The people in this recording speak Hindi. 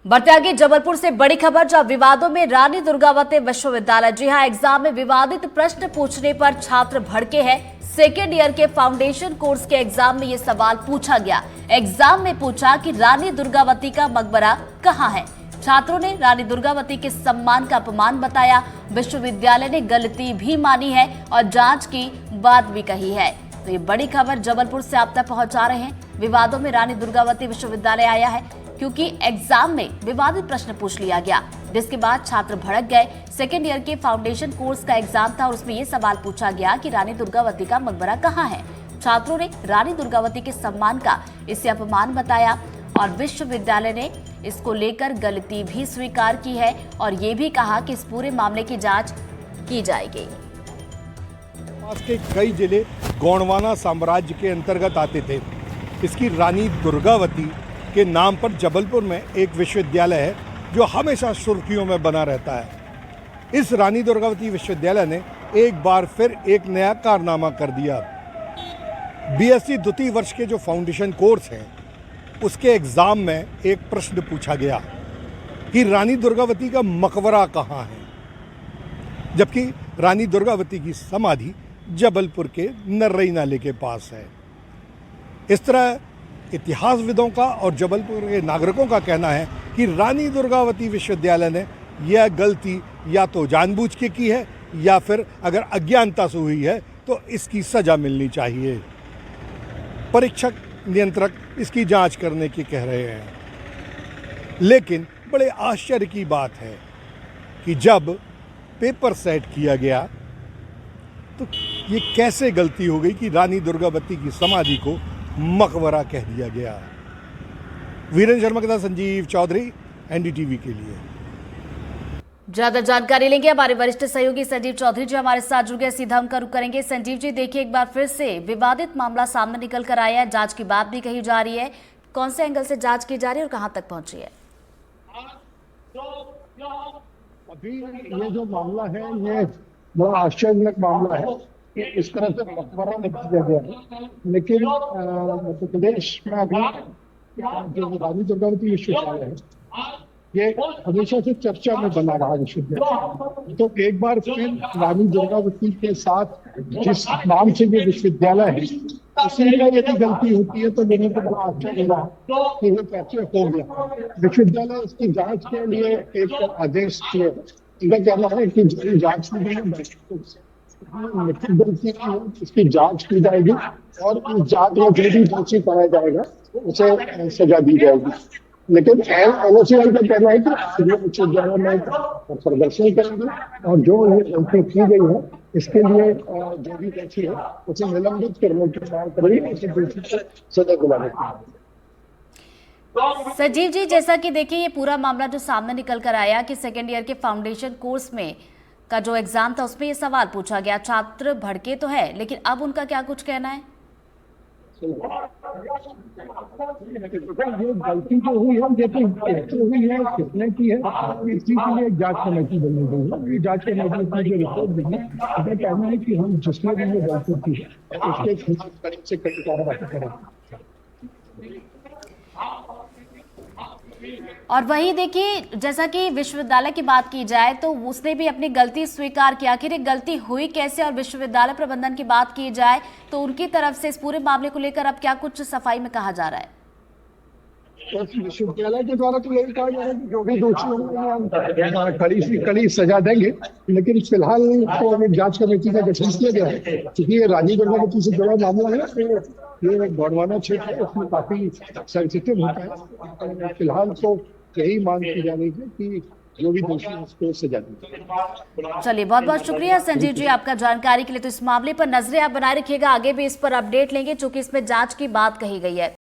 बढ़ते आगे जबलपुर से बड़ी खबर, जहां विवादों में रानी दुर्गावती विश्वविद्यालय। जी हां, एग्जाम में विवादित प्रश्न पूछने पर छात्र भड़के हैं। सेकेंड ईयर के फाउंडेशन कोर्स के एग्जाम में ये सवाल पूछा गया। एग्जाम में पूछा कि रानी दुर्गावती का मकबरा कहां है। छात्रों ने रानी दुर्गावती के सम्मान का अपमान बताया। विश्वविद्यालय ने गलती भी मानी है और जांच की बात भी कही है। तो ये बड़ी खबर जबलपुर से आप तक पहुंचा रहे हैं। विवादों में रानी दुर्गावती विश्वविद्यालय आया है क्योंकि एग्जाम में विवादित प्रश्न पूछ लिया गया, जिसके बाद छात्र भड़क गए। सेकेंड ईयर के फाउंडेशन कोर्स का एग्जाम था और उसमें यह सवाल पूछा गया कि रानी दुर्गावती का मकबरा कहां है। छात्रों ने रानी दुर्गावती के सम्मान का इसे अपमान बताया और विश्वविद्यालय ने इसको लेकर गलती भी स्वीकार की है और ये भी कहा कि इस पूरे मामले की जांच की जाएगी। पास के कई जिले गोंडवाना साम्राज्य के अंतर्गत आते थे। इसकी रानी दुर्गावती के नाम पर जबलपुर में एक विश्वविद्यालय है जो हमेशा सुर्खियों में बना रहता है। इस रानी दुर्गावती विश्वविद्यालय ने एक बार फिर एक नया कारनामा कर दिया। बीएससी द्वितीय वर्ष के जो फाउंडेशन कोर्स हैं उसके एग्जाम में एक प्रश्न पूछा गया कि रानी दुर्गावती का मकबरा कहाँ है, जबकि रानी दुर्गावती की समाधि जबलपुर के नर्रई नाले के पास है। इस तरह इतिहासविदों का और जबलपुर के नागरिकों का कहना है कि रानी दुर्गावती विश्वविद्यालय ने यह गलती या तो जानबूझ के की है या फिर अगर अज्ञानता से हुई है तो इसकी सजा मिलनी चाहिए। परीक्षक नियंत्रक इसकी जांच करने की कह रहे हैं, लेकिन बड़े आश्चर्य की बात है कि जब पेपर सेट किया गया तो ये कैसे गलती हो गई कि रानी दुर्गावती की समाधि को मकबरा कह दिया गया। वीरेंद्र शर्मा के साथ संजीव चौधरी, एनडीटीवी के लिए। ज्यादा जानकारी लेंगे हमारे वरिष्ठ सहयोगी संजीव चौधरी जी हमारे साथ जुड़ गए। सीधा हम का रुख करेंगे। संजीव जी, देखिए एक बार फिर से विवादित मामला सामने निकल कर आया है, जांच की बात भी कही जा रही है। कौन से एंगल से जांच की जा रही है और कहां तक पहुंची है? अभी ये जो मामला है ये बड़ा आश्चर्यजनक मामला है कि इस तरह से मकबरा निकाल दिया गया है। लेकिन मध्य प्रदेश में अभी जो रानी दुर्गावती विश्वविद्यालय है ये हमेशा से चर्चा में बना रहा विश्वविद्यालय। तो एक बार फिर रानी दुर्गावती के साथ जिस नाम से ये विश्वविद्यालय है उसी में यदि गलती होती है तो मेरे को बड़ा आश्चर्य लगा कि ये कैसे हो गया। विश्वविद्यालय इसकी जांच के लिए एक आदेश दिए। इनका कहना है कि जांच की गई गलती इसकी जांच की जाएगी और इस जांच में जो भी दोषी पाया जाएगा उसे सजा दी जाएगी। लेकिन एनओसीआई का कहना है कि विश्वविद्यालय में प्रदर्शन करेंगे और जो ये गलती की गई है इसके लिए जो भी दोषी है उसे निलंबित करने की मांग करेगी, उसे दोषी को सजा दिलाने की। सजीव जी, जैसा कि देखिए ये पूरा मामला जो सामने निकल कर आया कि सेकेंड ईयर के फाउंडेशन कोर्स में का जो एग्जाम था उसमें ये सवाल पूछा गया। छात्र भड़के तो है, लेकिन अब उनका क्या कुछ कहना है? ये गलती जो हुई है ये तो हुई है, कितने की है इसी के लिए जांच कमेटी बननी गई है। जांच कमेटी की जो रिपोर्ट देगी उनका कहना है कि हम जिसने भी ये गलती की है उसके खिलाफ कड़ी से कड़ी कार्रवाई करेंगे। और वहीं देखिए, जैसा कि विश्वविद्यालय की बात की जाए तो उसने भी अपनी गलती स्वीकार किया। आखिर ये गलती हुई कैसे? और विश्वविद्यालय प्रबंधन की बात की जाए तो उनकी तरफ से इस पूरे मामले को लेकर अब क्या कुछ सफाई में कहा जा रहा है? विश्वविद्यालय के द्वारा तो यही कहा जा रहा है कि जो भी दोषी होंगे हम कड़ी से कड़ी सजा देंगे। लेकिन फिलहाल तो जांच कमेटी का गठन किया गया है क्योंकि ये रानी दुर्गावती से जुड़ा मामला है। ये गोंडवाना क्षेत्र है, उसमें काफी सेंसिटिव होता है। फिलहाल तो यही मांग की जा रही है कि जो भी दोषी है उसको सजा दी। चलिए, बहुत बहुत शुक्रिया संजीव जी आपका जानकारी के लिए। तो इस मामले पर नजरें आप बनाए रखिएगा, आगे भी इस पर अपडेट लेंगे चूंकि इसमें जांच की बात कही गई है।